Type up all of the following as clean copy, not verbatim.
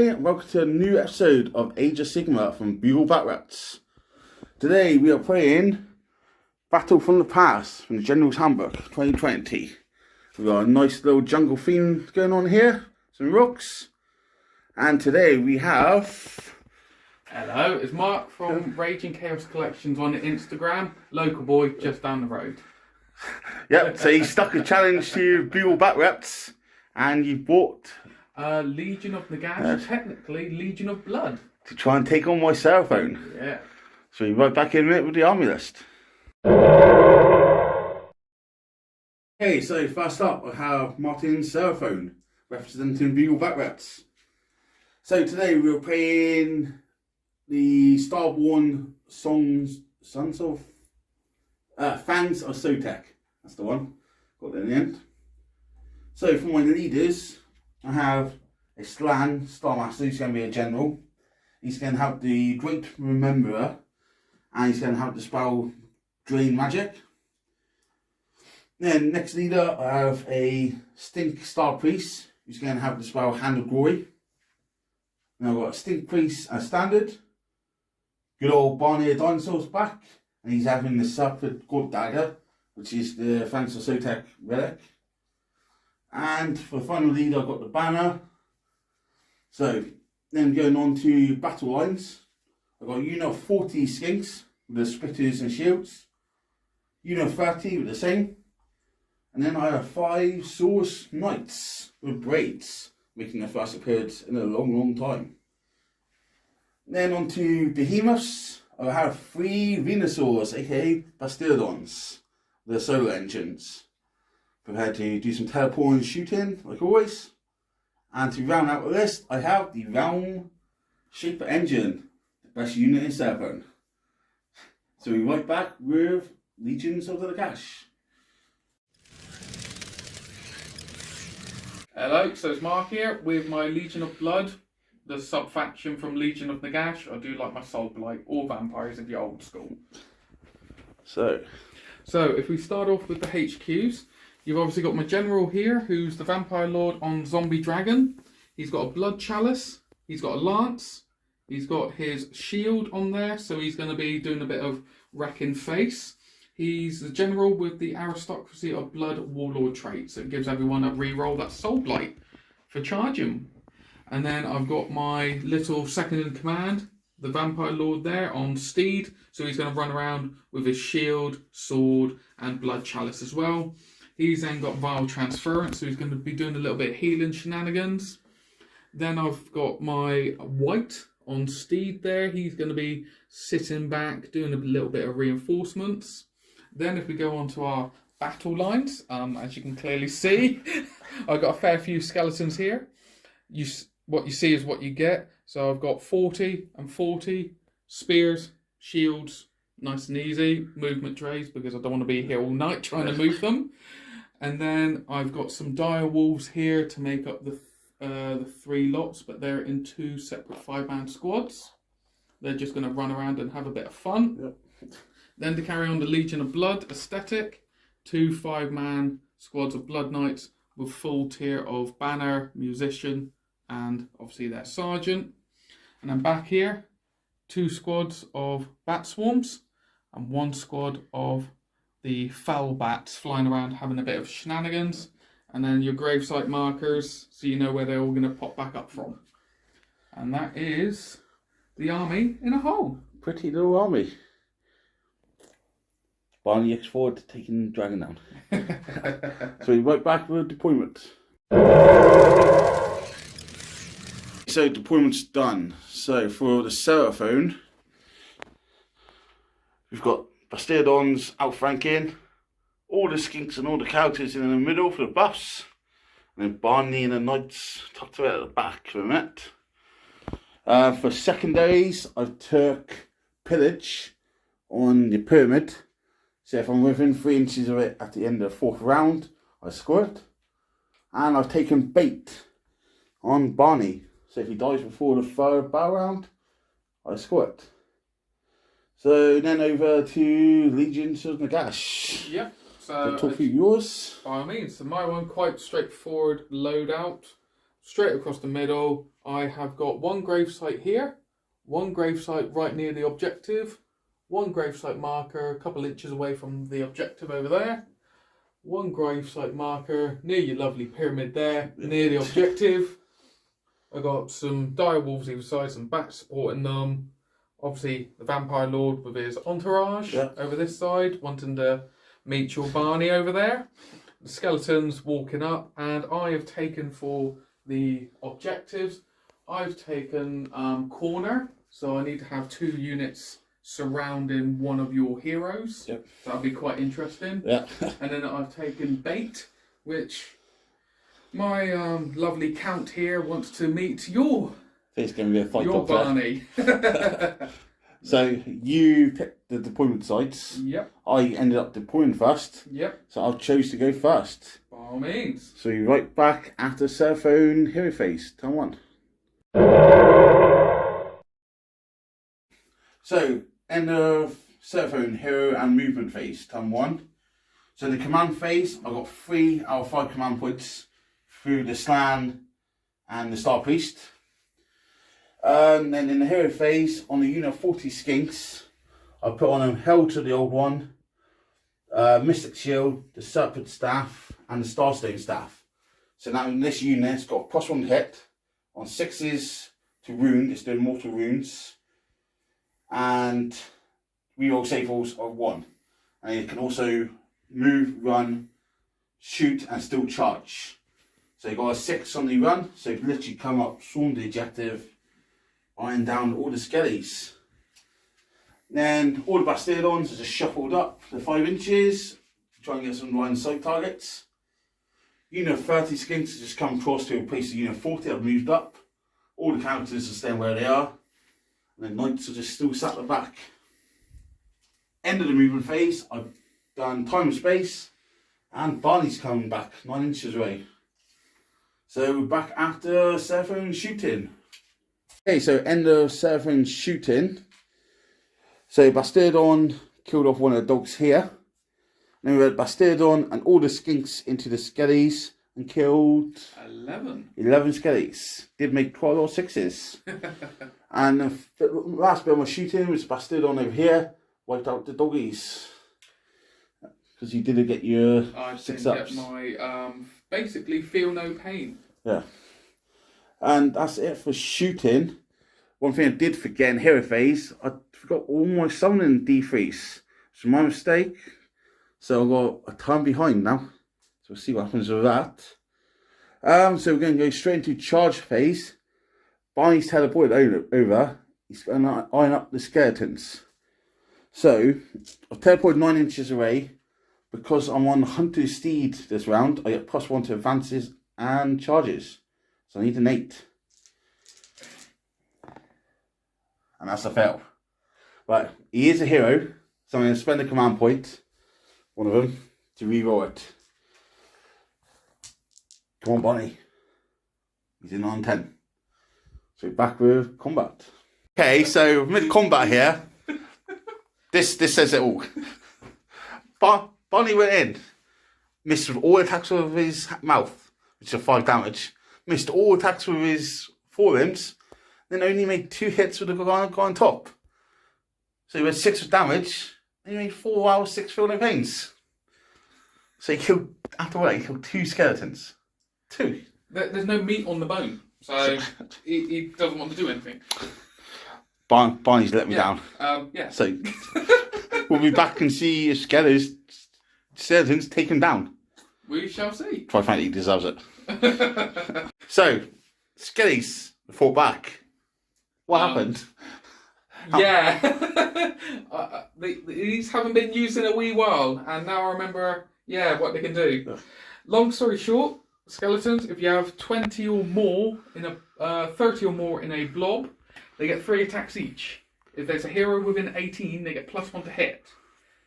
everybody, and welcome to a new episode of Age of Sigmar from Bugle Bat Rats. Today we are playing Battle from the Past from the General's Handbook 2020. We've got a nice little jungle theme going on here, some rooks, and today we have... Hello, it's Mark from Raging Chaos Collections on Instagram, local boy just down the road. Yep, so he stuck a challenge to Bugle Bat Rats and you bought... Legion of Nagash, technically Legion of Blood. To try and take on my Seraphon. Yeah. So we're right back in it with the army list. Okay, so first up I have Martin's Seraphon, representing Bugle Bat Rats. So today we're playing the Starborn Sons of Fangs of Sotek. That's the one. Got that in the end. So for my leaders, I have a Slan Starmaster who's going to be a general. He's going to have the Great Rememberer, and he's going to have the spell Drain Magic. Then next leader, I have a Stink Star Priest who's going to have the spell Hand of Glory. And I've got a Stink Priest as standard. Good old Barney Dinosaur's back, and he's having the Serpent God Dagger, which is the Fangs of Sotek relic. And for the final lead, I've got the banner. So, then going on to battle lines, I've got a unit of 40 skinks with the splitters and shields, unit of 30 with the same, and then I have 5 Source Knights with braids, making their first appearance in a long time. Then on to Behemoths, I have 3 Venusaurs, aka Bastiodons, with their solar engines. Prepared to do some teleport and shooting, like always. And to round out the list, I have the Realm Shaper Engine, the best unit in Seraphon. So we're right back with Legions of the Nagash. Hello, so it's Mark here with my Legion of Blood, the sub-faction from Legion of Nagash. I do like my Soul Blight or vampires if you're old school. So if we start off with the HQs, you've obviously got my general here, who's the Vampire Lord on Zombie Dragon. He's got a Blood Chalice, he's got a Lance, he's got his shield on there, so he's going to be doing a bit of wrecking face. He's the general with the Aristocracy of Blood Warlord trait, so it gives everyone a reroll that Soul Blight for charging. And then I've got my little second in command, the Vampire Lord there on Steed, so he's going to run around with his shield, sword and Blood Chalice as well. He's then got Vile Transference, so he's going to be doing a little bit of healing shenanigans. Then I've got my White on Steed there. He's going to be sitting back, doing a little bit of reinforcements. Then if we go on to our battle lines, as you can clearly see, I've got a fair few skeletons here. What you see is what you get. So I've got 40 and 40 spears, shields, nice and easy. Movement trays, because I don't want to be here all night trying to move them. And then I've got some dire wolves here to make up the 3 lots, but they're in 2 separate 5-man squads. They're just going to run around and have a bit of fun. Yep. Then to carry on the Legion of Blood aesthetic, 2 5-man squads of Blood Knights with full tier of banner, musician, and obviously their sergeant. And then back here, 2 squads of bat swarms and 1 squad of the foul bats flying around having a bit of shenanigans, and then your gravesite markers so you know where they're all going to pop back up from. And that is the army in a whole. Pretty little army. Barney X forward taking the dragon down. So we're right back with deployment. So deployment's done. So for the Seraphon, we've got Bastiodons outflanking, all the skinks and all the characters in the middle for the buffs, and then Barney and the Knights tucked away at the back for a minute. For secondaries, I've took Pillage on the pyramid, so if I'm within 3 inches of it at the end of the 4th round, I score it. And I've taken Bait on Barney, so if he dies before the 3rd battle round, I score it. So then over to Legions of Nagash. Yep. So talk through yours. By all means, so my one quite straightforward loadout. straight across the middle, I have got one gravesite here, one gravesite right near the objective, one gravesite marker a couple inches away from the objective over there, one gravesite marker near your lovely pyramid there, near the objective. I got some dire wolves either side, some bats supporting them. Obviously, the vampire lord with his entourage over this side, wanting to meet your Barney over there. The skeletons walking up, and I have taken for the objectives, I've taken corner, so I need to have 2 units surrounding one of your heroes. Yep. That'll be quite interesting. Yeah. And then I've taken bait, which my lovely count here wants to meet your It's going to be a fight. Your Barney. So you picked the deployment sites. Yep. I ended up deploying first. Yep. So I chose to go first. By all means. So you're right back after Seraphon hero phase, turn 1. So end of Seraphon hero and movement phase, turn 1. So the command phase, I got 3 out of 5 command points through the Slan and the Star Priest. And then in the hero phase, on the unit of 40 skinks, I put on a Hell to the Old One, Mystic Shield, the Serpent Staff, and the Starstone Staff. So now in this unit, it's got +1 hit on 6s to wound, it's doing mortal wounds, and reroll save rolls of 1. And it can also move, run, shoot, and still charge. So you got a 6 on the run, so you can literally come up, swarm the objective, iron down all the skellies. Then all the Bastardons are just shuffled up to 5 inches, try and get some line of sight targets. Unit of 30 skinks just come across to replace the unit of 40, I've moved up. All the characters are staying where they are. And then knights are just still sat at the back. End of the movement phase, I've done time and space, and Barney's coming back 9 inches away. So back after Seraphon shooting. Okay, so end of Seraphon shooting. So Bastardon killed off one of the dogs here. Then we had Bastardon and all the skinks into the skellies and killed 11 skellies. Did make quite a lot of 6s. And the last bit of my shooting was Bastardon over here. Wiped out the doggies. Because you didn't get your 6 ups. Get my basically feel no pain. Yeah. And that's it for shooting. One thing I did forget in hero phase, I forgot all my summoning D3s. It's my mistake. So I've got a time behind now. So we'll see what happens with that. So we're going to go straight into charge phase. Barney's teleported over. He's going to iron up the skeletons. So I've teleported 9 inches away. Because I'm on Hunter's Steed this round, I get +1 to advances and charges. So I need an 8. And that's a fail. But he is a hero, so I'm going to spend a command point, one of them, to reroll it. Come on, Bonnie. He's in on 10. So back with combat. Okay, so mid-combat here. This says it all. Bonnie went in. Missed with all attacks with his mouth, which are 5 damage. Missed all attacks with his forelimbs. Then only made 2 hits with the guy on top. So he went 6 with damage. And he made 4 out of 6 feel no pains. So he killed, after what, he killed 2 skeletons. 2. There's no meat on the bone. So he doesn't want to do anything. Barney's let me down. Yeah. So we'll be back and see if skeletons take him down. We shall see. Quite frankly, he deserves it. So, skellies fought back. What happened? Yeah. These haven't been used in a wee while, and now I remember, what they can do. Long story short, skeletons, if you have 20 or more in a 30 or more in a blob, they get 3 attacks each. If there's a hero within 18, they get +1 to hit.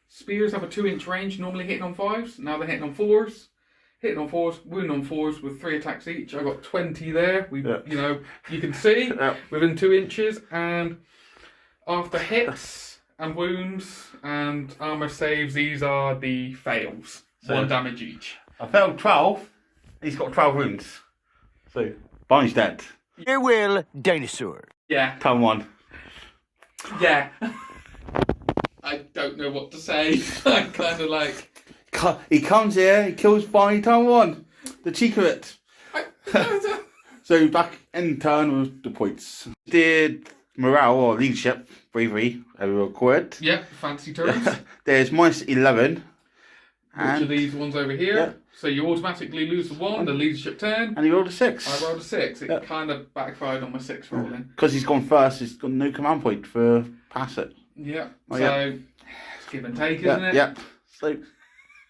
Spears have a 2-inch range, normally hitting on 5s. Now they're hitting on 4s. Hitting on 4s, wound on 4s with 3 attacks each. I got 20 there. You can see within 2 inches. And after hits and wounds and armor saves, these are the fails. So 1 damage each. I failed 12. He's got 12 wounds. So Barney's dead. Farewell, dinosaur. Yeah. Turn 1. Yeah. I don't know what to say. I'm kind of like... He comes here, he kills Barney, turn 1. The cheek of it. So back in turn with the points. Did morale or leadership, bravery, as we will call it. Yep, fancy turns. There's minus 11. Which are these ones over here? Yeah. So you automatically lose the 1, the leadership 10. And he rolled a 6. I rolled a 6. It kind of backfired on my 6 rolling. Because he's gone first, he's got no command point for pass it. Yeah. Oh, so it's give and take, isn't it? Yep. So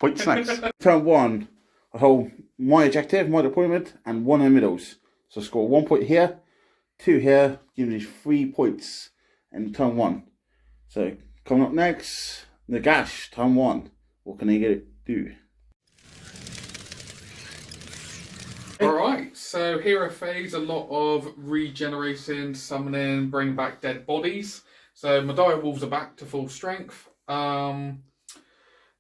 points next. Turn 1, I hold my objective, my deployment, and 1 in the middles. So I score 1 point here, 2 here, gives me 3 points in turn 1. So coming up next, Nagash, turn 1. What can he do? Alright, so hero phase, a lot of regenerating, summoning, bringing back dead bodies. So my dire wolves are back to full strength.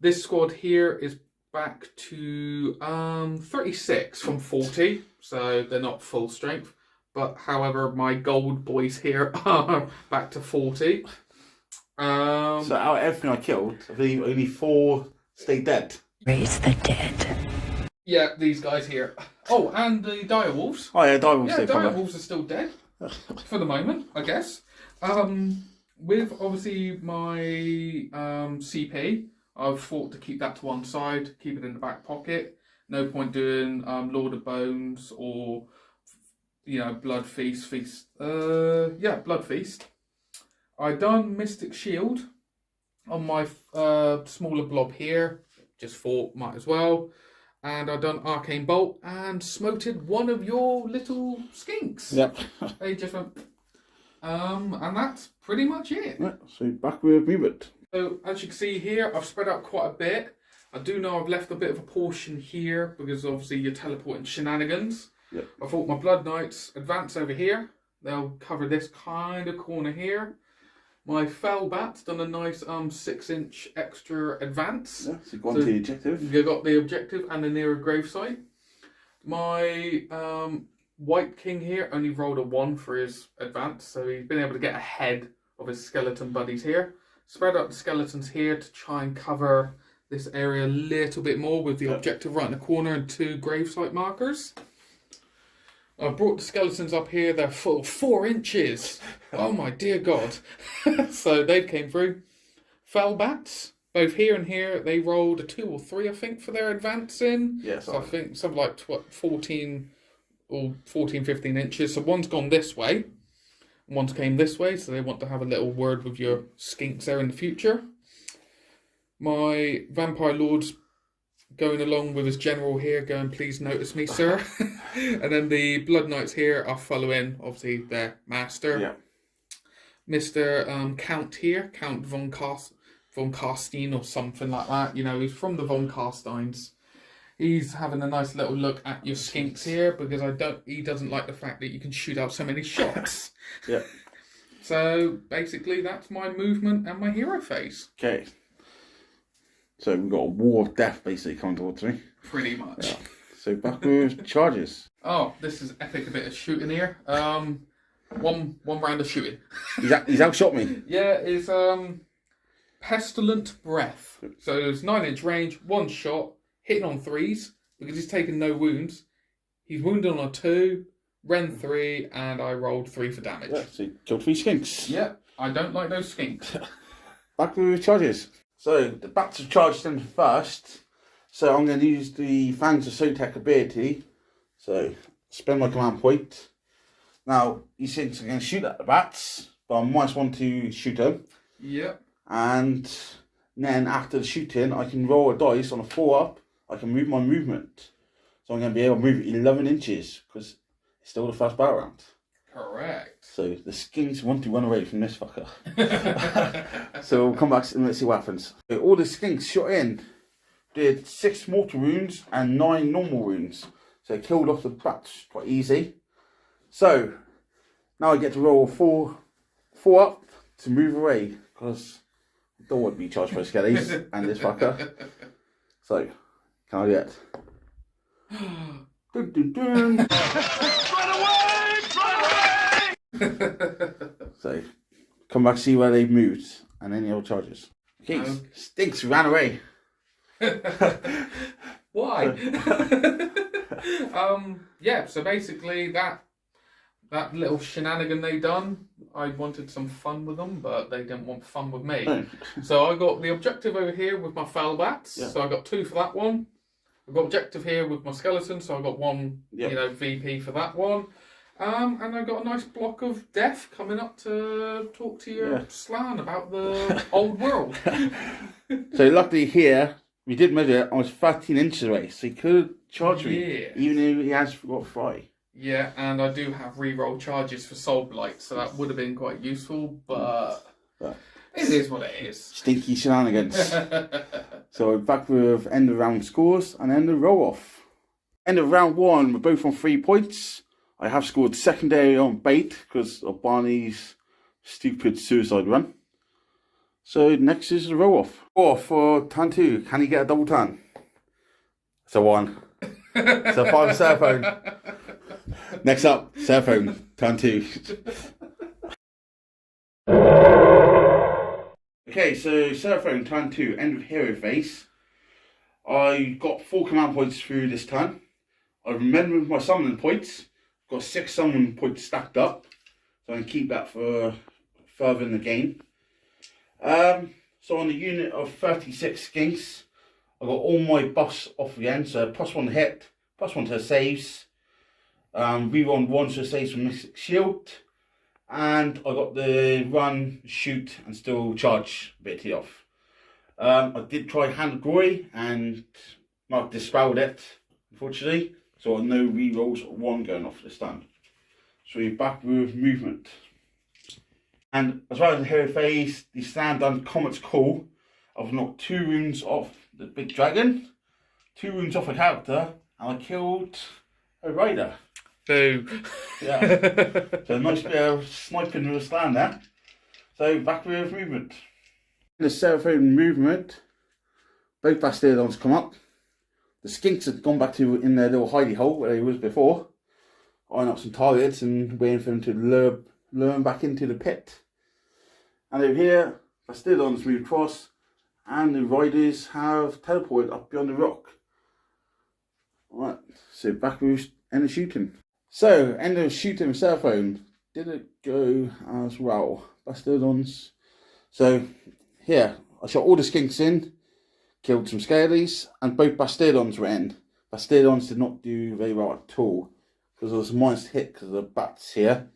This squad here is back to 36 from 40, so they're not full strength. But however, my gold boys here are back to 40. So out of everything I killed, I believe only 4 stay dead. Raise the dead. Yeah, these guys here. Oh, and the dire wolves. Oh yeah, dire wolves. Yeah, dire wolves are still dead for the moment, I guess. With obviously my CP, I've thought to keep that to one side, keep it in the back pocket. No point doing Lord of Bones or Blood Feast. Blood Feast. I done Mystic Shield on my smaller blob here. Just thought might as well. And I done Arcane Bolt and smoted one of your little skinks. Yep. They just went. And that's pretty much it. Right, so back with movement. So as you can see here, I've spread out quite a bit. I do know I've left a bit of a portion here because obviously you're teleporting shenanigans. Yep. I thought my Blood Knights advance over here. They'll cover this kind of corner here. My Fell Bat's done a nice 6-inch extra advance. Yeah, so gone to the objective. You got the objective and the nearer gravesite. My White King here only rolled a 1 for his advance, so he's been able to get ahead of his skeleton buddies here. Spread out the skeletons here to try and cover this area a little bit more with the objective right in the corner and 2 gravesite markers. I brought the skeletons up here, they're full 4 inches. Oh my dear God. So they came through. Fell Bats, both here and here, they rolled a 2 or 3, I think, for their advancing. Yes. So I think something like 14 or 14, 15 inches. So one's gone this way, and one's came this way, so they want to have a little word with your skinks there in the future. My Vampire Lord's going along with his general here, going, please notice me, sir. And then the Blood Knights here are following, obviously, their master. Yeah. Mr. Count here, Count von Carstein or something like that. He's from the von Carsteins. He's having a nice little look at your skinks here because he doesn't like the fact that you can shoot out so many shots. Yeah. So basically, that's my movement and my hero phase. Okay. So we've got a war of death basically coming towards me. Pretty much. Yeah. So back with charges. Oh, this is epic. A bit of shooting here. One round of shooting. He's outshot me. Yeah, it's Pestilent Breath. So it's 9-inch range, 1 shot, hitting on 3s because he's taken no wounds. He's wounded on a 2, Ren 3, and I rolled 3 for damage. Yeah, so you killed 3 skinks. Yeah, I don't like those skinks. Back with charges. So the bats are charged in first. So I'm going to use the Fangs of Sotek ability. So spend my command point. Now these things are going to shoot at the bats, but I might want to shoot them. Yep. And then after the shooting, I can roll a dice on a 4-up. I can move my movement. So I'm going to be able to move 11 inches because it's still the first battle round. Correct. So the skinks want to run away from this fucker. So we'll come back and let's see what happens. So all the skinks shot in did 6 mortal wounds and 9 normal wounds. So it killed off the bats quite easy. So now I get to roll 4 up to move away because I don't want to be charged by skellies and this fucker. So can I get Dun, dun, dun. So, come back, see where they've moved, and any other charges. Okay, Stinks ran away. Why? Yeah, so basically that little shenanigan they done, I wanted some fun with them, but they didn't want fun with me. No. So I got the objective over here with my foul bats, Yeah. so I got 2 for that one. I've got objective here with my skeleton, so I got 1, Yep. VP for that one. And I got a nice block of death coming up to talk to your Slan about the old world. So luckily here, we did measure it, I was 13 inches away, so he could charge me, even if he has got fry. Yeah, and I do have reroll charges for Soul Blight, so that would have been quite useful, but it is what it is. Stinky shenanigans. So we're back with end of round scores and end of roll off. End of round 1, we're both on 3 points. I have scored secondary on bait because of Barney's stupid suicide run. So next is the roll off. Or for turn 2, can he get a double turn? It's a 1. It's a 5 Seraphon. Next up, Seraphon, turn 2. Okay, so Seraphon, turn 2, end of hero phase. I got 4 command points through this turn. I remembered my summoning points. Got 6 summoning points stacked up. So I can keep that for further in the game. So on the unit of 36 skinks, I got all my buffs off again. So +1 to hit, +1 to saves. Reroll 1 to saves from Mystic Shield. And I got the run, shoot, and still charge ability off. I did try Hand of Glory and Mark dispelled it, unfortunately. So I have no rerolls, 1 going off this time. So we're back with movement. And as well as the hero phase, the stand done Comet's Call. I've knocked 2 wounds off the big dragon, 2 wounds off a character, and I killed a rider. Boo. Yeah. So a nice bit of sniping with a stand there. So back with movement. In the Seraphon movement, both Bastardons come up. The skinks have gone back to in their little hidey hole where they was before. Eyeing up some targets and waiting for them to lure them back into the pit. And over here, Bastardons move across and the riders have teleported up beyond the rock. Alright, so back with end of shooting. So, end of shooting with Seraphon. Did it go as well? Bastardons. So, here, I shot all the skinks in, killed some scalies, and both Bastardons were in. Bastardons did not do very well at all, because I was minus hit because of the bats here.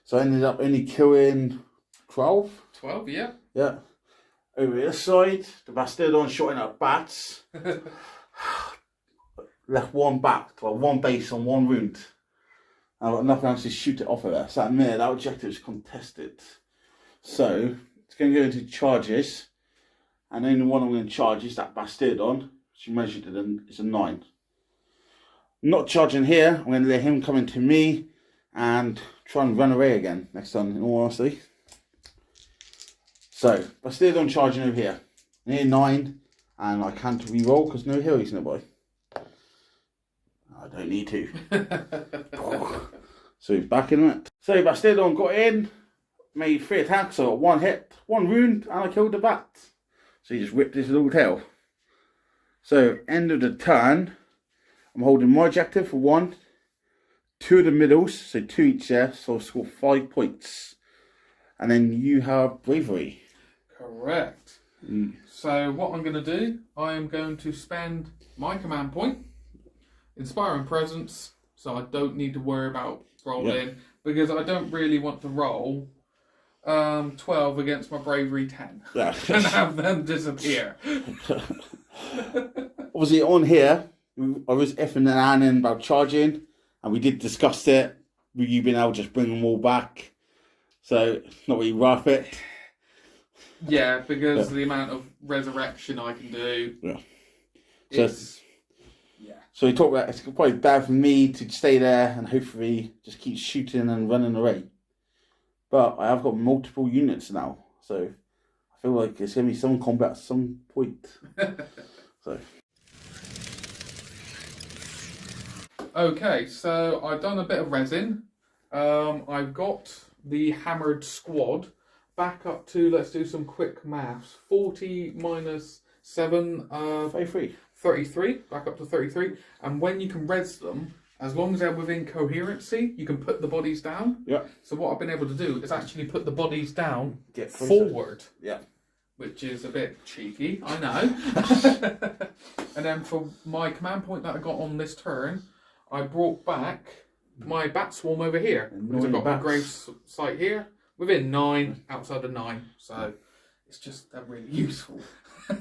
So I ended up only killing 12. 12, yeah. Yeah. Over this side, the Bastardon shot in at bats. Left 1 bat, well, 1 base on 1 wound. I've got nothing else to shoot it off of there. So that minute, that objective is contested. So, it's going to go into charges. And the only one I'm going to charge is that Bastardon. She measured it and it's a 9. Not charging here. I'm going to let him come into me and try and run away again next time, in all honesty. So, Bastardon charging over here. Near 9. And I can't re-roll because no heroes nearby. I don't need to. So back in it. So Bastardon got in, made 3 attacks, so I got 1 hit, 1 wound, and I killed the bat. So he just whipped his little tail. So end of the turn, I'm holding my objective for 1, 2 of the middles, so 2 each there, so I'll score 5 points. And then you have bravery. Correct. So what I'm going to do, I am going to spend my command point, Inspiring Presence, so I don't need to worry about rolling, because I don't really want to roll 12 against my bravery 10 and have them disappear. Obviously on here, I was effing and anning about charging, and we did discuss it, with you being able to just bring them all back, so not really worth it. Yeah, because the amount of resurrection I can do, So we talked about it's probably bad for me to stay there and hopefully just keep shooting and running away. But I have got multiple units now, so I feel like it's going to be some combat at some point. So Okay, so I've done a bit of resin. I've got the hammered squad back up to, let's do some quick maths. 40 minus 7, 33. 33, back up to 33. And when you can res them, as long as they're within coherency, you can put the bodies down. Yeah. So what I've been able to do is actually put the bodies down Get forward. Yeah. Which is a bit cheeky, I know. And then for my command point that I got on this turn, I brought back my bat swarm over here. Because I've got my grave site here, within 9, outside of 9. So it's just really useful.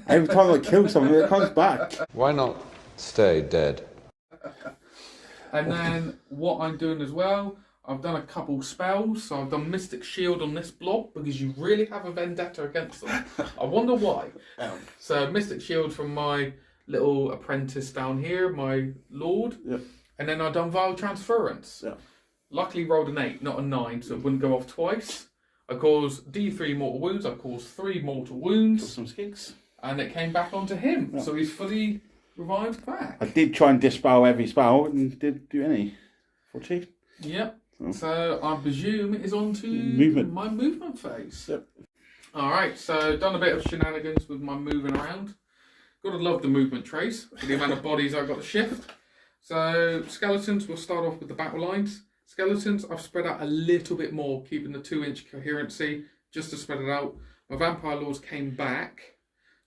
Every time I kill something, it comes back. Why not stay dead? And then what I'm doing as well, I've done a couple spells. So I've done Mystic Shield on this blob because you really have a vendetta against them. I wonder why. So Mystic Shield from my little apprentice down here, my lord. Yep. And then I've done Vile Transference. Yeah. Luckily rolled an 8, not a 9, so it wouldn't go off twice. I caused D3 mortal wounds. I caused 3 mortal wounds. Some skinks. And it came back onto him. Yeah. So he's fully revived back. I did try and dispel every spell and didn't do any. 40. Yep. So I presume it is on to my movement phase. Yep. Alright, so done a bit of shenanigans with my moving around. Gotta love the movement trace for the amount of bodies I've got to shift. So skeletons, we'll start off with the battle lines. Skeletons, I've spread out a little bit more, keeping the 2-inch coherency, just to spread it out. My vampire lords came back,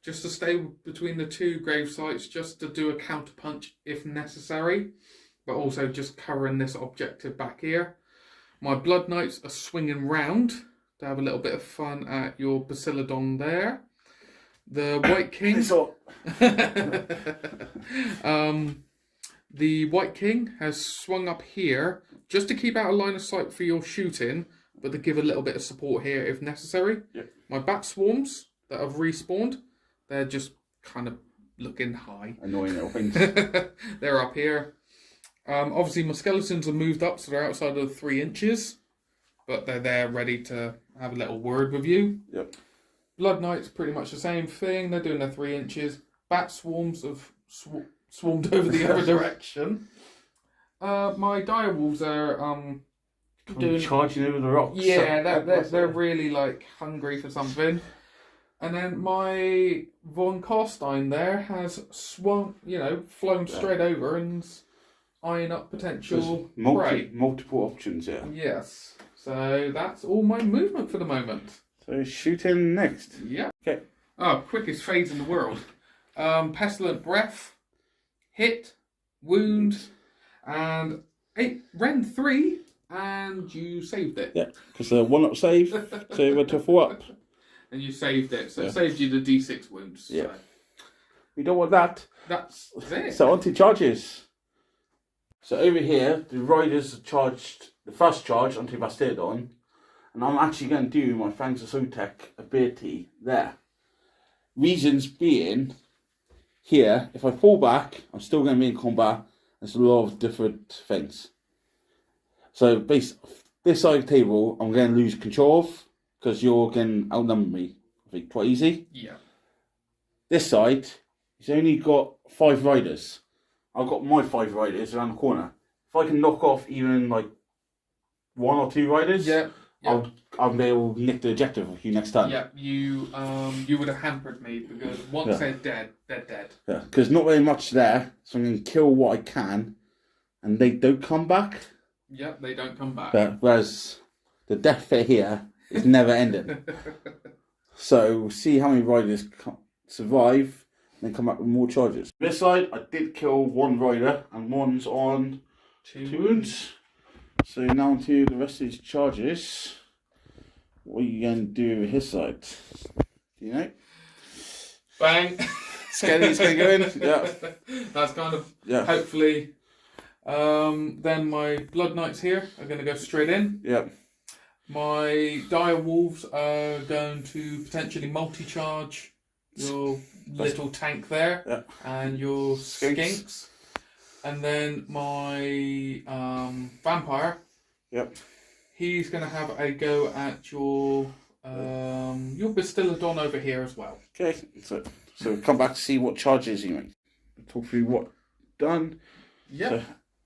just to stay between the 2 grave sites, just to do a counterpunch if necessary, but also just covering this objective back here. My blood knights are swinging round to have a little bit of fun at your Basiladon there. The White King... The White King has swung up here just to keep out a line of sight for your shooting, but to give a little bit of support here if necessary. Yep. My bat swarms that have respawned, they're just kind of looking high. Annoying little things. They're up here. Obviously my skeletons have moved up, so they're outside of 3 inches, but they're there ready to have a little word with you. Yep. Blood Knights, pretty much the same thing. They're doing their 3 inches. Bat swarms have swarmed over the other direction. My dire wolves are charging over the rocks. Yeah, they're really like hungry for something. And then my Von Carstein there has swung, flown straight over and eyeing up potential prey. Multiple options, yeah. Yes. So that's all my movement for the moment. So shooting next. Yeah. Okay. Oh, quickest phase in the world. Pestilent Breath, hit, wound, and Ren 3, and you saved it. Yeah, because 1-up save, so it went to 4-up. And you saved it, so it saved you the D6 wounds. Yeah. So. We don't want that. That's it. So on to charges. So over here, the riders charged the first charge onto Bastardon, and I'm actually going to do my Fangs of Sotek ability there. Reasons being, here, if I fall back, I'm still going to be in combat. There's a lot of different things. So this side of the table, I'm going to lose control of, because you're going to outnumber me, I think, quite easy. Yeah. This side, he's only got 5 riders. I've got my 5 riders around the corner. If I can knock off even like 1 or 2 riders, I'll be able to nick the objective of you next time. Yeah, you would have hampered me because once they're dead, they're dead. Yeah, because not very much there, so I'm going to kill what I can, and they don't come back. Yep, they don't come back. Whereas the death fit here is never ending. So we'll see how many riders survive and then come back with more charges. This side, I did kill 1 rider and 1's on 2 wounds. So now on to the rest of these charges. What are you going to do with his side? Do you know? Bang! Skelly's going to go in. Yeah. That's kind of, hopefully. Then my Blood Knights here are going to go straight in. Yeah. My Dire Wolves are going to potentially multi-charge your little tank there and your skinks. And then my vampire, he's going to have a go at your Bastillodon over here as well. Okay, so we'll come back to see what charges you make. Talk through what done. Yeah. So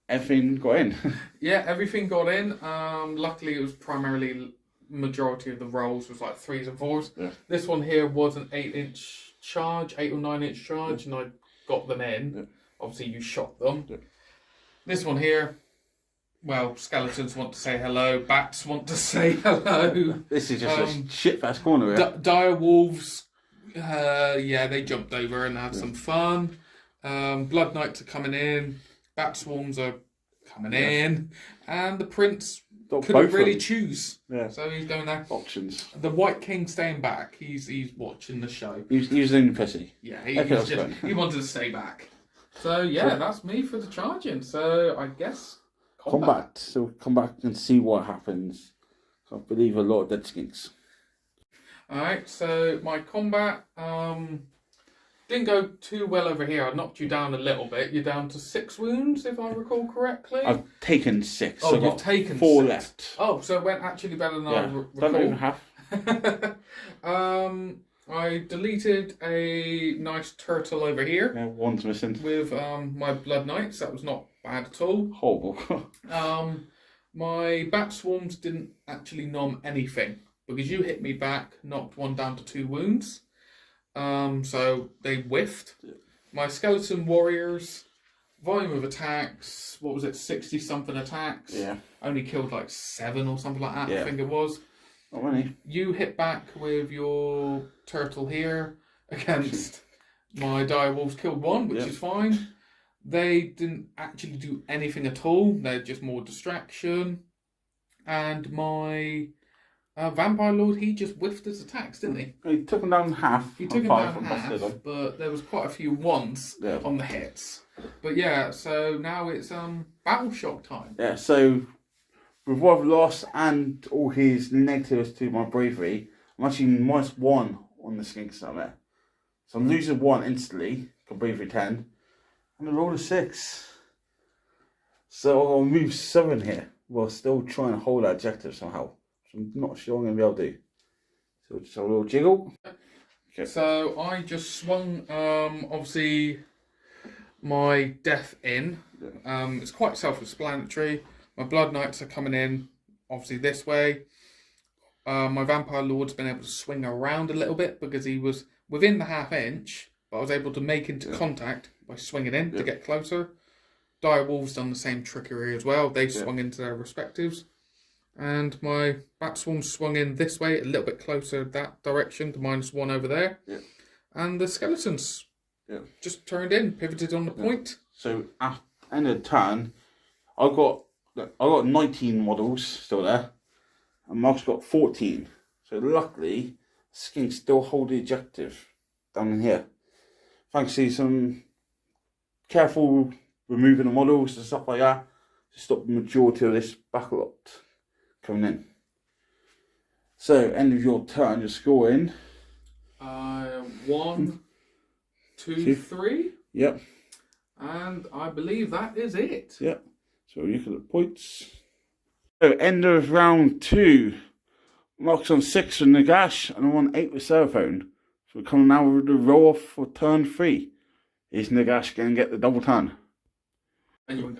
everything got in. Yeah, everything got in. Luckily, it was primarily majority of the rolls was like 3s and 4s. Yeah. This one here was an 8-inch charge, 8 or 9-inch charge, and I got them in. Yeah. Obviously, you shot them. Yeah. This one here, well, skeletons want to say hello, bats want to say hello. This is just a shit-fast corner here. Dire wolves, they jumped over and had some fun. Blood knights are coming in, bat swarms are coming in, and the prince couldn't really choose. Yeah. So he's going there. Options. The White King staying back. He's watching the show. He was in pussy. Yeah, he wanted to stay back. So yeah, that's me for the charging. So I guess combat. So we'll come back and see what happens. So I believe a lot of dead skinks. Alright, so my combat didn't go too well over here. I knocked you down a little bit. You're down to 6 wounds, if I recall correctly. I've taken 6. Oh, so you've taken 4 6. left. Oh, so it went actually better than I recall. Don't even half. I deleted a nice turtle over here. Yeah, one's missing. With my blood knights. That was not bad at all. Horrible. My bat swarms didn't actually nom anything because you hit me back, knocked one down to 2 wounds. So they whiffed. My skeleton warriors, volume of attacks, what was it, 60 something attacks? Yeah. Only killed like 7 or something like that, Yeah. I think it was. Not many. You hit back with your turtle here against my dire wolves, killed 1, which is fine. They didn't actually do anything at all. They're just more distraction. And my vampire lord, he just whiffed his attacks, didn't he? He took him down half. He took him down half, but there was quite a few ones on the hits. But yeah, so now it's battle shock time. Yeah, so with what I've lost and all his negatives to my bravery, I'm actually -1 on the skink summit. So I'm losing 1 instantly, got bravery 10, and I rolled a 6. So I'll move 7 here while still trying to hold that objective somehow. So I'm not sure I'm going to be able to do. So just a little jiggle. Okay. So I just swung, obviously, my death in. It's quite self-explanatory. My blood knights are coming in, obviously, this way. My vampire lord's been able to swing around a little bit because he was within the ½ inch, but I was able to make into contact by swinging in to get closer. Dire wolves done the same trickery as well. They swung into their respectives. And my bat swarm swung in this way, a little bit closer that direction, to -1 over there. Yeah. And the skeletons just turned in, pivoted on the point. So at the end of the turn, I got 19 models still there, and Mark's got 14. So luckily, Skink still hold the objective down in here. Thanks to some careful removing the models and stuff like that to stop the majority of this backlot coming in. So end of your turn, you're scoring 1, 2, 3. Yep. And I believe that is it. Yep. So you can look at points. So end of round 2. Mark's on 6 with Nagash and I'm on 8 with Seraphon. So we're coming now with the roll off for turn 3. Is Nagash going to get the double turn? And you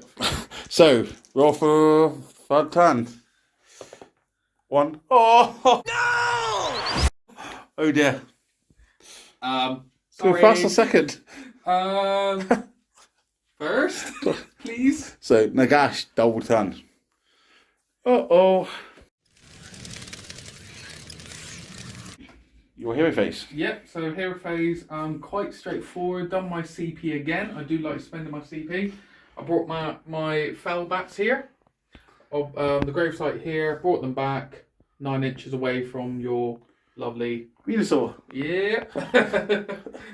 So roll for third turn. 1. Oh no! Oh dear. Sorry. So first or second? First, please. So Nagash double turn. Uh-oh. Your hero phase. Yep, so hero phase, quite straightforward. Done my CP again. I do like spending my CP. I brought my fell bats here. Of the gravesite here. Brought them back 9 inches away from your lovely Venusaur. Yeah.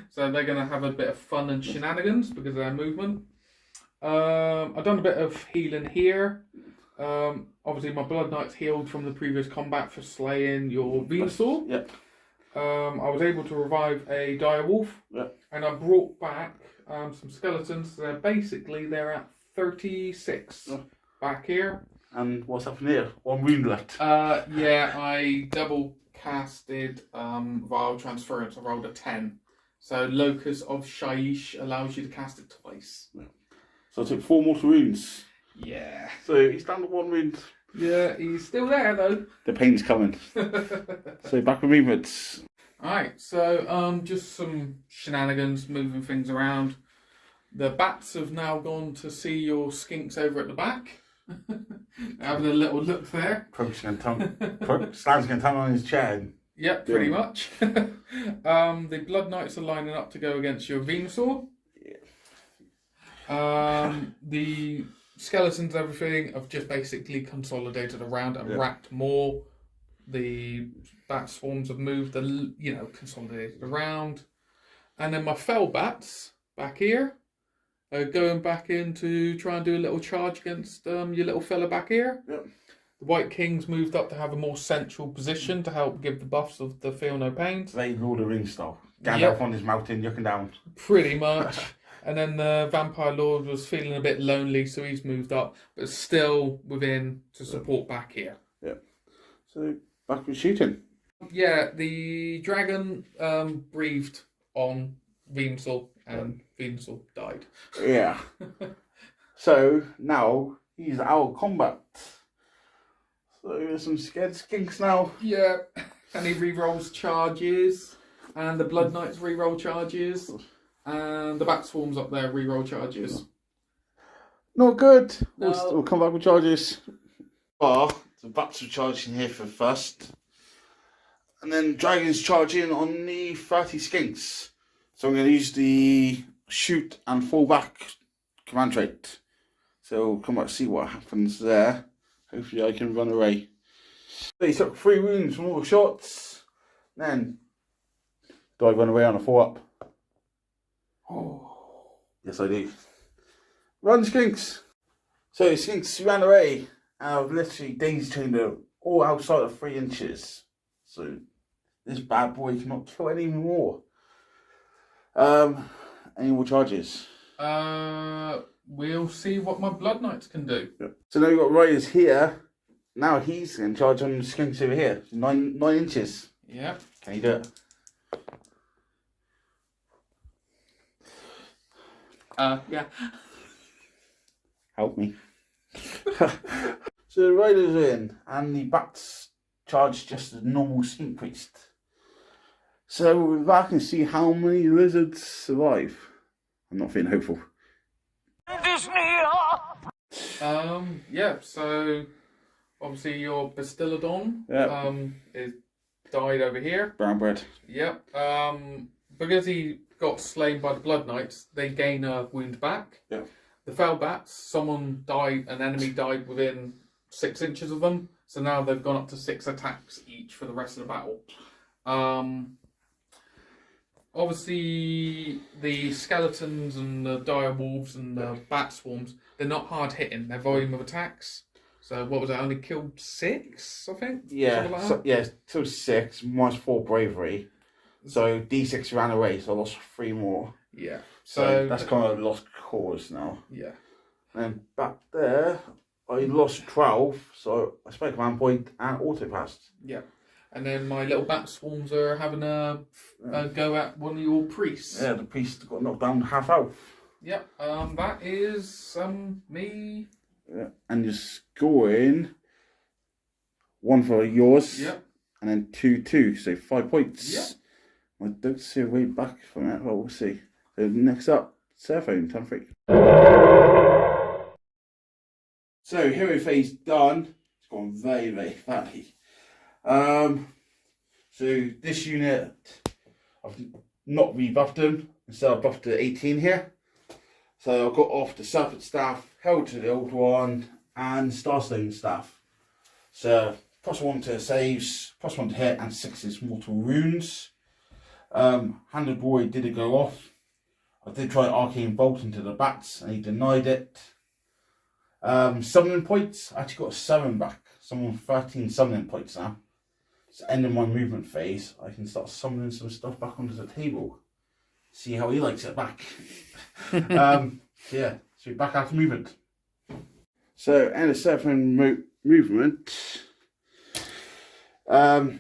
So they're going to have a bit of fun and shenanigans because of their movement. I've done a bit of healing here. Obviously my blood knights healed from the previous combat for slaying your Venusaur. Yep. I was able to revive a dire wolf. Yep. And I brought back some skeletons. They're at 36 back here. And what's happened here? 1 wound left. Yeah, I double casted Vile Transference. I rolled a 10. So Locus of Shaiish allows you to cast it twice. Yeah. So I took 4 mortal wounds. Yeah. So he's down to 1 wound. Yeah, he's still there though. The pain's coming. So back with movements. Alright, so just some shenanigans, moving things around. The bats have now gone to see your skinks over at the back. Having a little look there. Slams going to tongue on his chair. Yep, pretty much. The Blood Knights are lining up to go against your Venusaur. The skeletons and everything have just basically consolidated around and wrapped more. The bat swarms have moved, consolidated around. And then my fell bats back here are going back in to try and do a little charge against your little fella back here. Yep. The White Kings moved up to have a more central position to help give the buffs of the Feel No Pain. They Lord of the Rings style. Gandalf on his mountain, looking down. Pretty much. And then the Vampire Lord was feeling a bit lonely, so he's moved up, but still within to support back here. Yeah. So back with shooting. Yeah, the dragon breathed on Venusaur, and Venusaur died. Yeah. So now he's out of combat. So there's some scared skinks now. Yeah, and he re-rolls charges, and the Blood Knights re-roll charges, and the Bat Swarms up there re-roll charges. Not good. No. We'll come back with charges. The bats are charging here for first. And then dragons charging on the 30 skinks. So I'm going to use the shoot and fall back command trait. So we'll come back and see what happens there. Hopefully I can run away. So he took 3 wounds from all the shots. Then, do I run away on a 4-up? Oh, yes I do. Run, skinks! So the skinks ran away. And I've literally daisy chained them all outside of 3 inches. So this bad boy cannot kill any more. Any more charges? We'll see what my Blood Knights can do. Yep. So now we've got Riders here. Now he's going to charge on the skinks over here. 9 inches. Yep. Can he do it? Yeah. Help me. So the Riders are in, and the bats charge just as normal skink priest. So we'll be back and see how many lizards survive. I'm not feeling hopeful. Yeah, so obviously your Bastiladon is died over here. Brown bread. Yep. Because he got slain by the Blood Knights, they gain a wound back. Yeah. The Fell Bats, an enemy died within 6 inches of them, so now they've gone up to 6 attacks each for the rest of the battle. Obviously, the skeletons and the dire wolves and the bat swarms, they're not hard hitting. Their volume of attacks. So what was it? Only killed 6, I think. Yeah. So 6 minus 4 bravery. So D6 ran away, so I lost 3 more. Yeah. So that's kind of lost cause now. Yeah. And back there, I lost 12, so I spent command point and auto passed. Yeah. And then my little bat swarms are having a go at one of your priests. Yeah, the priest got knocked down half health. Yep. That is me. Yeah. And you're scoring 1 for yours. Yep. And then 2, so 5 points. Yep. I don't see a way back from that, but we'll see. So next up, Seraphon, turn 3. So hero phase done. It's gone very, very badly. So this unit, I've not rebuffed them, instead I've buffed to 18 here. So I've got off the Serpent Staff, held to the old one, and Starstone Staff. So +1 to saves, +1 to hit, and 6 mortal wounds. Handed Boy did it go off. I did try Arcane Bolt into the bats, and he denied it. Summoning points, I actually got 7 back. So I'm on 13 summoning points now. It's ending my movement phase. I can start summoning some stuff back onto the table. See how he likes it back. Yeah, so we're back after movement. So, end of Seraphon movement. The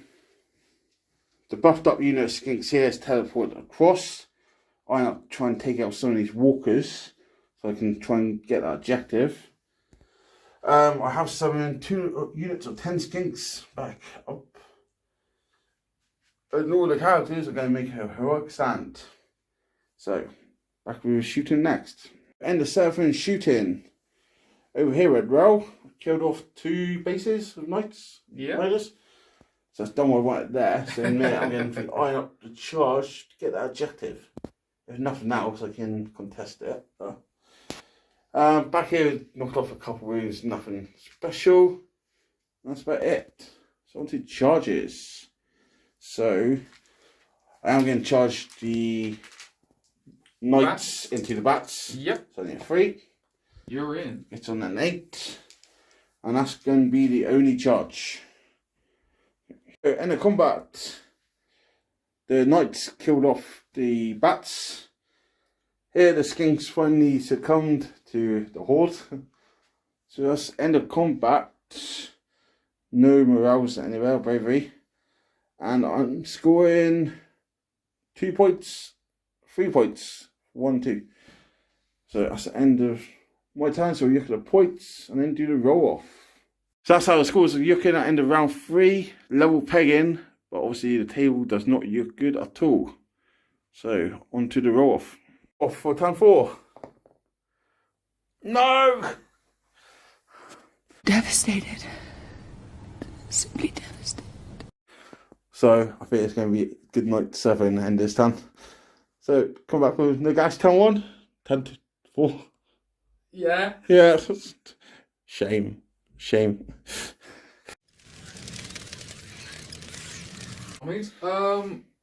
buffed up unit of skinks here is teleported across. I'm going to try and take out some of these walkers so I can try and get that objective. I have summoned 2 units of 10 skinks back up. And all the characters are going to make a heroic stand. So, back with shooting next. End the Seraphon shooting. Over here at Row, killed off 2 bases of knights. Yeah. Raiders. So that's done what I wanted there. So in a minute I'm going to iron up the charge to get that objective. There's nothing else I can contest it. Back here, knocked off a couple wounds, nothing special. That's about it. So on to charges. So I am going to charge the knights into the bats. Yep. So I need 3. You're in. It's on an 8. And that's going to be the only charge. So in the combat, the knights killed off the bats. Here the skinks finally succumbed to the horde. So that's end of combat. No morales anywhere, bravery. And I'm scoring 2 points, 3 points, 1, 2. So that's the end of my turn. So we look at the points and then do the roll off. So that's how the scores are looking at end of round 3. Level pegging, but obviously the table does not look good at all. So on to the roll off. Off for turn 4. No! Devastated. Simply devastated. So I think it's going to be a good night 7 end this turn. So come back with nagash turn 1, turn 4. Yeah. Yeah. Shame.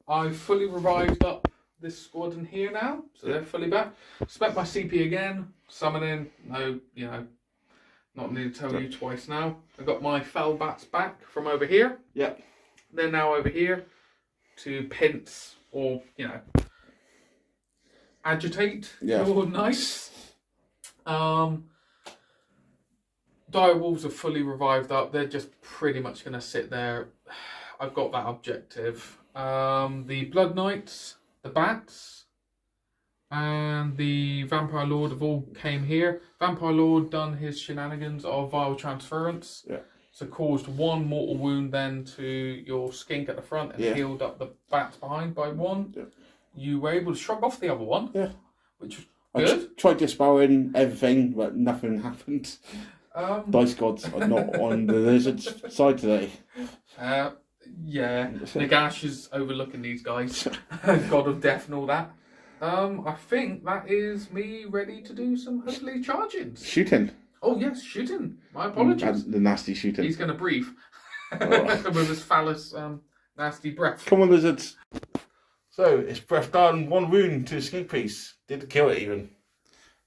I fully revived up this squadron here now, so they're fully back. Spec my CP again, summoning, no, not need to tell you twice now. I got my fell bats back from over here. Yep. They're now over here to pinch or, agitate your knights. Dire Wolves are fully revived up. They're just pretty much going to sit there. I've got that objective. The Blood Knights, the Bats, and the Vampire Lord have all came here. Vampire Lord done his shenanigans of vile transference. Yeah. So caused 1 mortal wound then to your skink at the front and healed up the bats behind by 1. Yeah. You were able to shrug off the other one. Yeah. Which was good. I tried dispelling everything, but nothing happened. Dice gods are not on the lizard's side today. Yeah, Nagash is overlooking these guys. God of Death and all that. I think that is me ready to do some hopefully chargings. Shooting. Oh yes, shooting. My apologies. The nasty shooting. He's going to breathe. With his phallus nasty breath. Come on, lizards. So, it's breath done, 1 wound to the skink piece. Didn't kill it even.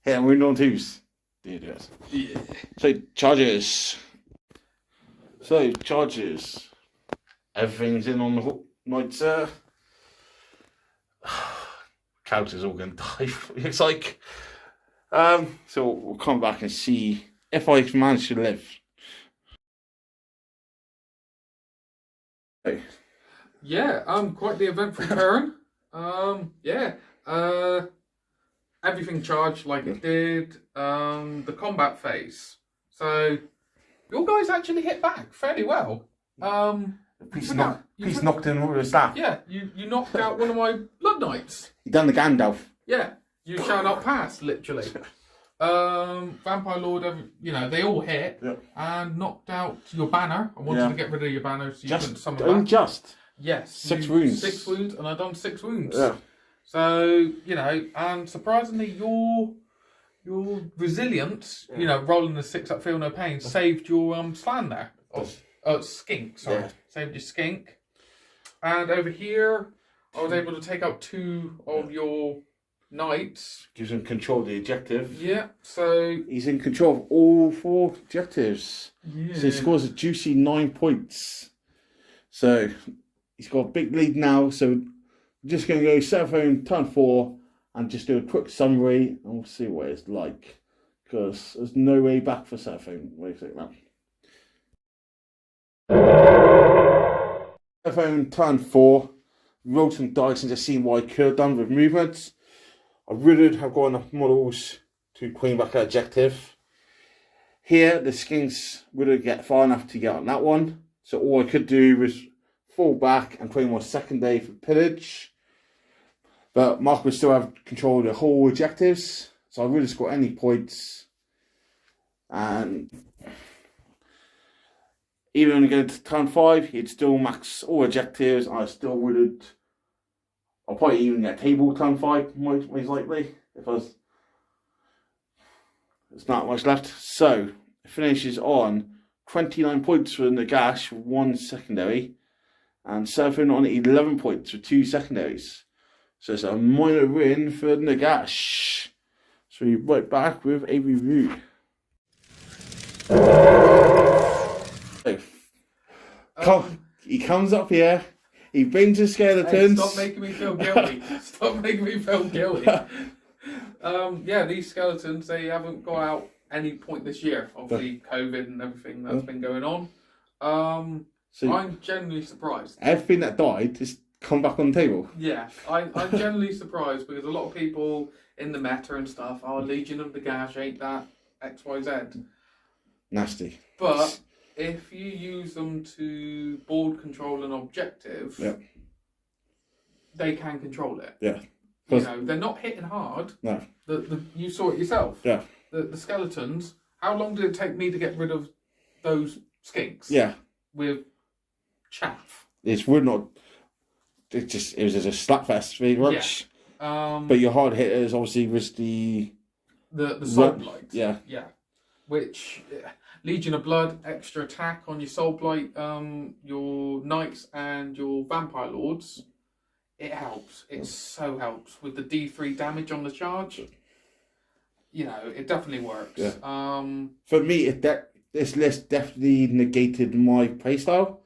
Hit a wound on 2s. Did it. Yeah. So, charges. Everything's in on the hook. Knights, characters all going to die, looks like. So, we'll come back and see if I manage to live. Okay. Yeah, quite the eventful turn. Everything charged like it did. The combat phase. So your guys actually hit back fairly well. Piece knocked in with the staff. Yeah, you knocked out one of my Blood Knights. You done the Gandalf. Yeah, you shall not pass, literally. Vampire Lord, they all hit and knocked out your banner. I wanted to get rid of your banner so you couldn't summon back. Yes. 6 wounds. 6 wounds, and I've done 6 wounds. Yeah. So, and surprisingly, your resilience, rolling the 6 up, feel no pain, saved your slan there. Skink, sorry. Yeah. Saved your skink. And over here, I was able to take out 2 of your knights. Gives him control of the objective. Yeah, so... He's in control of all 4 objectives. Yeah. So he scores a juicy 9 points. So he's got a big lead now. So we're just going to go Seraphon turn 4 and just do a quick summary. And we'll see what it's like. Because there's no way back for Seraphon. Wait a second. Seraphon turn 4. Rolled some dice and just seen what I could have done with movements. I really have got enough models to claim back an objective. Here, the skinks wouldn't get far enough to get on that one. So all I could do was fall back and claim my secondary for pillage. But Mark would still have control of the whole objectives. So I wouldn't score any points. And even when we get to turn 5, he'd still max all objectives. I still wouldn't. I'll probably even get table turn 5, most likely. If I was. There's not much left. So it finishes on 29 points for Nagash, 1 secondary. And Seraphon on 11 points for 2 secondaries. So it's a minor win for Nagash. So we're right back with a review. He comes up here. He brings his skeletons. Hey, stop making me feel guilty. Stop making me feel guilty. Yeah, these skeletons, they haven't got out any point this year. Obviously, COVID and everything that's been going on. So I'm genuinely surprised. Everything that died is come back on the table. Yeah, I'm genuinely surprised because a lot of people in the meta and stuff, Legion of Nagash ain't that XYZ. Nasty. But if you use them to board control an objective, they can control it. Yeah. You know, they're not hitting hard. No. You saw it yourself. Yeah. The skeletons, how long did it take me to get rid of those skinks? Yeah. With chaff. It would not. It was just a slapfest very much. Yeah. But your hard hitters obviously was the soul blight. Yeah. Yeah. Which Legion of Blood, extra attack on your soul blight, your knights and your vampire lords. It helps. It so helps with the D3 damage on the charge. You know, it definitely works. Yeah. For me, this list definitely negated my playstyle.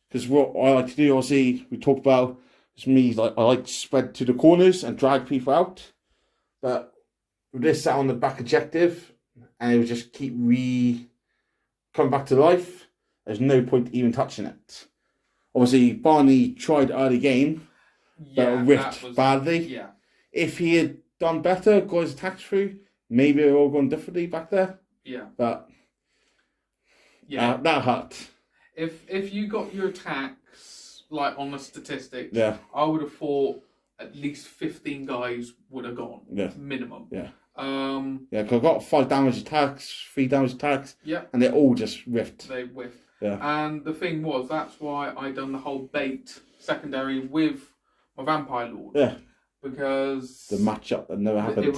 Because what I like to do, obviously, we talked about, is me, like, I like to spread to the corners and drag people out. But with this sat on the back objective, and it would just keep coming back to life, there's no point even touching it. Obviously, Barney tried early game, but ripped badly. Yeah. If he had done better, got his attacks through, maybe it would have gone differently back there. Yeah. But that hurt. If you got your attacks like on the statistics, I would have thought at least 15 guys would have gone. Yeah. Minimum. Yeah. Because I got 5 damage attacks, 3 damage attacks. Yeah. And they all just riffed. They whiffed. Yeah. And the thing was, that's why I done the whole bait secondary with my vampire lord. Yeah. Because the matchup that never happened. It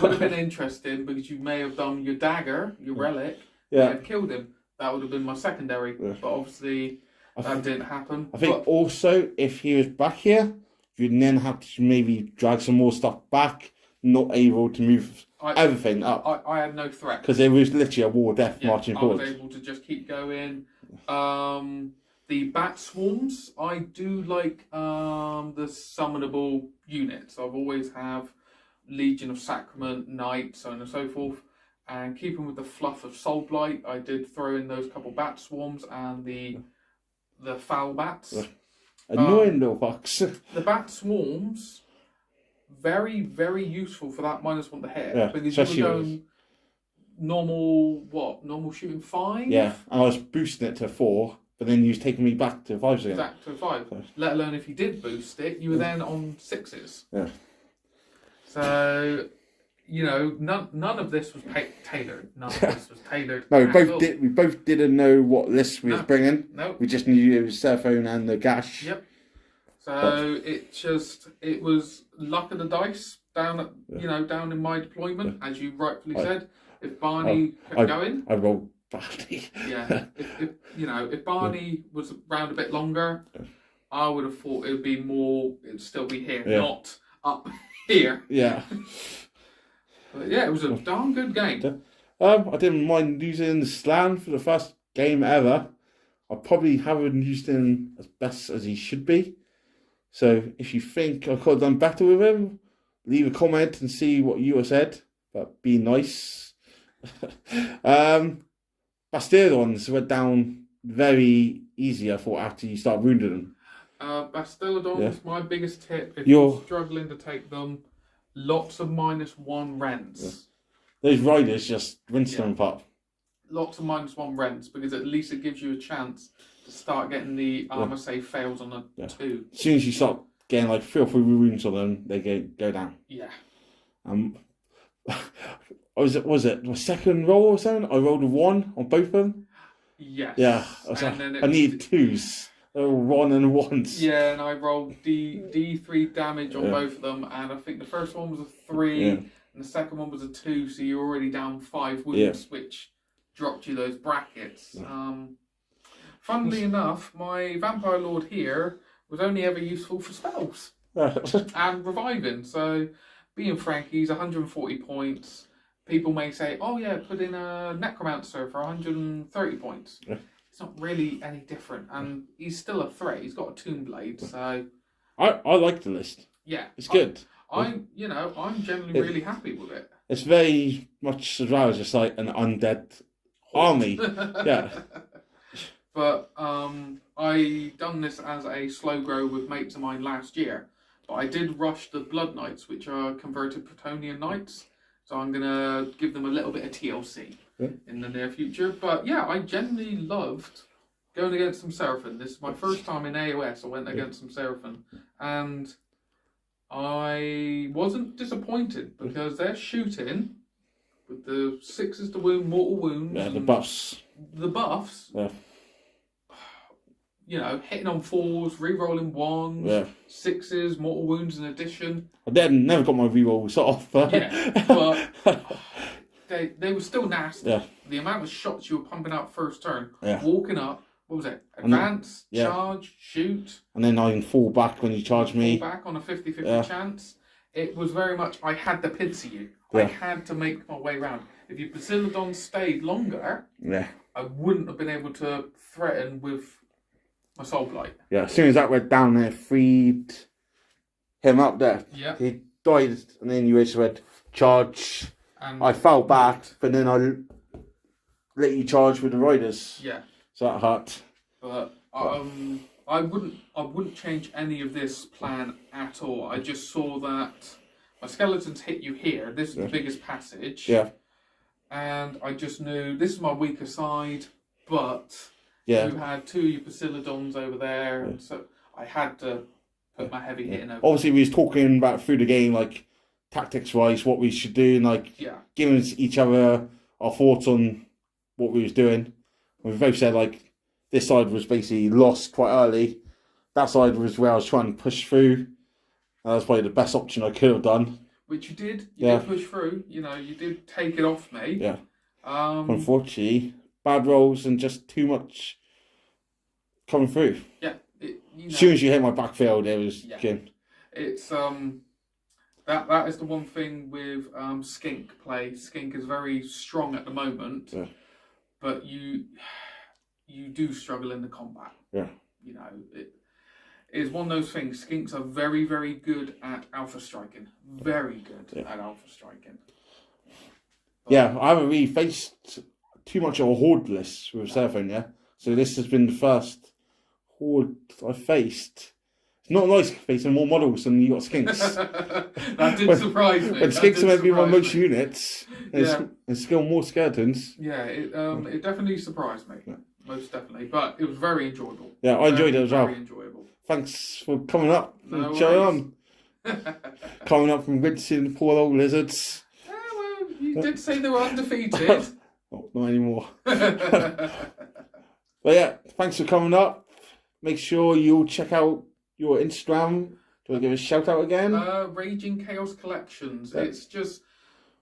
would have been interesting because you may have done your dagger, your relic, and killed him. That would have been my secondary, but obviously that didn't happen. I think also if he was back here, you'd then have to maybe drag some more stuff back, not able to move everything up. I had no threat. Because it was literally a war of death marching forward. I was able to just keep going. The bat swarms, I do like the summonable units. I've always have Legion of Sacrament, Knight, so on and so forth. And keeping with the fluff of Soul Blight, I did throw in those couple bat swarms and the foul bats. Annoying little fucks. The bat swarms, very, very useful for that -1 to hit. Yeah, because you were going normal shooting 5? Yeah, and I was boosting it to 4, but then you was taking me back to 5s again. Back to 5. So. Let alone if you did boost it, you were then on 6s. Yeah. So... You know, none of this was tailored. None of this was tailored. No, we both didn't know what list we was bringing. No. We just knew it was Seraphon and the Gash. Yep. So it was luck of the dice down in my deployment, as you rightfully said. If Barney kept going, I rolled badly. Yeah. If Barney was around a bit longer, I would have thought it would be more. It'd still be here, not up here. Yeah. But yeah, it was a darn good game. I didn't mind using the slan for the first game ever. I probably haven't used him as best as he should be. So if you think I could have done better with him, leave a comment and see what you have said. But be nice. Bastiodons went down very easy, I thought, after you start wounding them. Bastiodons, my biggest tip, if you're struggling to take them, lots of -1 rents. Those riders just rinse them up. lots of -1 rents because at least it gives you a chance to start getting the armor save fails on a 2. As soon as you start getting like 3 or 4 wounds on them, they go down. Yeah. Was it my second roll or something? I rolled a 1 on both of them. Yes. Yeah. I needed 2s. They were 1 and 1s. Yeah, and I rolled D3 damage on both of them, and I think the first one was a 3, and the second one was a 2, so you're already down 5 wounds, which dropped you those brackets. Funnily enough, my Vampire Lord here was only ever useful for spells and reviving. So, being frank, he's 140 points. People may say, oh yeah, put in a Necromancer for 130 points. Yeah. It's not really any different. And he's still a threat. He's got a Tomb Blade, so... I like the list. Yeah. It's good. I'm generally really happy with it. It's very much as well as just like an undead army. Yeah. But I done this as a slow grow with mates of mine last year. But I did rush the Blood Knights, which are converted Bretonnian Knights. So I'm going to give them a little bit of TLC in the near future. But yeah, I genuinely loved going against some Seraphon. This is my first time in AOS. I went against some Seraphon. And I wasn't disappointed because they're shooting with the 6s to wound, mortal wounds. Yeah, the buffs. The buffs. Yeah. You know, hitting on 4s, re-rolling 1s, 6s, mortal wounds in addition. I never got my re-rolls off. But they were still nasty. Yeah. The amount of shots you were pumping out first turn, Yeah. walking up, what was it? Advance, charge, shoot. And then I can fall back when you charge me. Fall back on a 50-50 chance. It was very much, I had to pincer you. I had to make my way around. If your Basiladon stayed longer, I wouldn't have been able to threaten with my Soul Blight. Yeah, as soon as that went down there, freed him up there. Yeah. He died, and then you just went, charge. And I fell back, but then I let you charge with the riders. Yeah. So that hurt. But I wouldn't change any of this plan at all. I just saw that my skeletons hit you here. This is the biggest passage. Yeah. And I just knew this is my weaker side, but you had 2 of your Basiladons over there, and so I had to put my heavy hitting over. Obviously, we was talking about through the game, like tactics-wise, what we should do, and like giving each other our thoughts on what we was doing. We both said like this side was basically lost quite early. That side was where I was trying to push through. That was probably the best option I could have done. Which you did. You did push through. You know, you did take it off me. Yeah. Unfortunately, bad rolls and just too much coming through. Yeah. As soon as you hit my backfield, it was Jim. It's that is the one thing with Skink play. Skink is very strong at the moment, but you do struggle in the combat. Yeah. You know, it is one of those things. Skinks are very, very good at alpha striking. Very good at alpha striking. But I haven't really faced too much of a horde list with Seraphon, so this has been the first horde I faced. It's not nice facing more models than you got skinks. That did surprise me. When skinks are meant to be my most units, and still more skeletons. Yeah, it definitely surprised me. Yeah. Most definitely, but it was very enjoyable. Yeah, I enjoyed it as well. Very enjoyable. Thanks for coming up No and showing on. Coming up from rinsing poor old lizards. Yeah, well, you did say they were undefeated. Not anymore. But yeah, thanks for coming up. Make sure you check out your Instagram. Do I give a shout out again? Raging Chaos Collections. Yeah. It's just,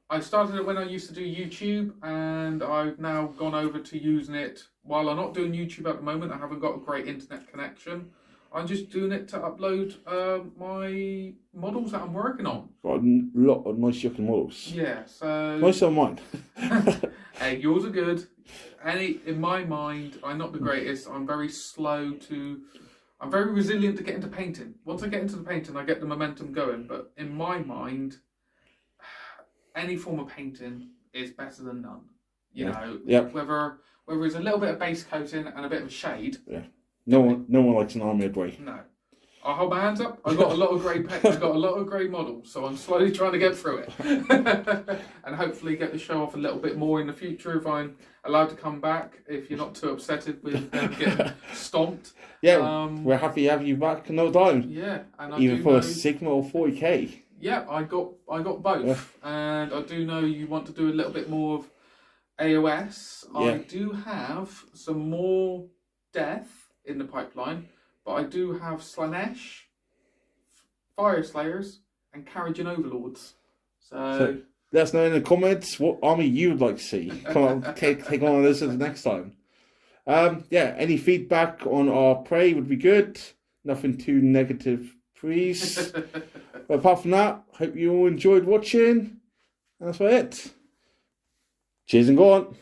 I started it when I used to do YouTube, and I've now gone over to using it. While I'm not doing YouTube at the moment, I haven't got a great internet connection. I'm just doing it to upload my models that I'm working on. Got a lot of nice looking models. Yeah, so... Most of mine. Hey, yours are good. In my mind, I'm not the greatest. I'm very slow to... I'm very resilient to get into painting. Once I get into the painting, I get the momentum going. But in my mind, any form of painting is better than none. You know, whether it's a little bit of base coating and a bit of a shade. Yeah. No one likes an army of way. No. I'll hold my hands up. I've got a lot of grey pets. I've got a lot of grey models, so I'm slowly trying to get through it. And hopefully get the show off a little bit more in the future if I'm allowed to come back, if you're not too upset with them getting stomped. Yeah, we're happy to have you back no time. Yeah. And I Either do for know, a Sigma or 40k. Yeah, I got both. Yeah. And I do know you want to do a little bit more of AOS. Yeah. I do have some more death in the pipeline, but I do have Slanesh, Fire Slayers, and Carriage Overlords. So let us know in the comments what army you would like to see. Come on, take on this as next time. Yeah, any feedback on our prey would be good. Nothing too negative, please. But apart from that, hope you all enjoyed watching. And that's about it. Cheers and go on.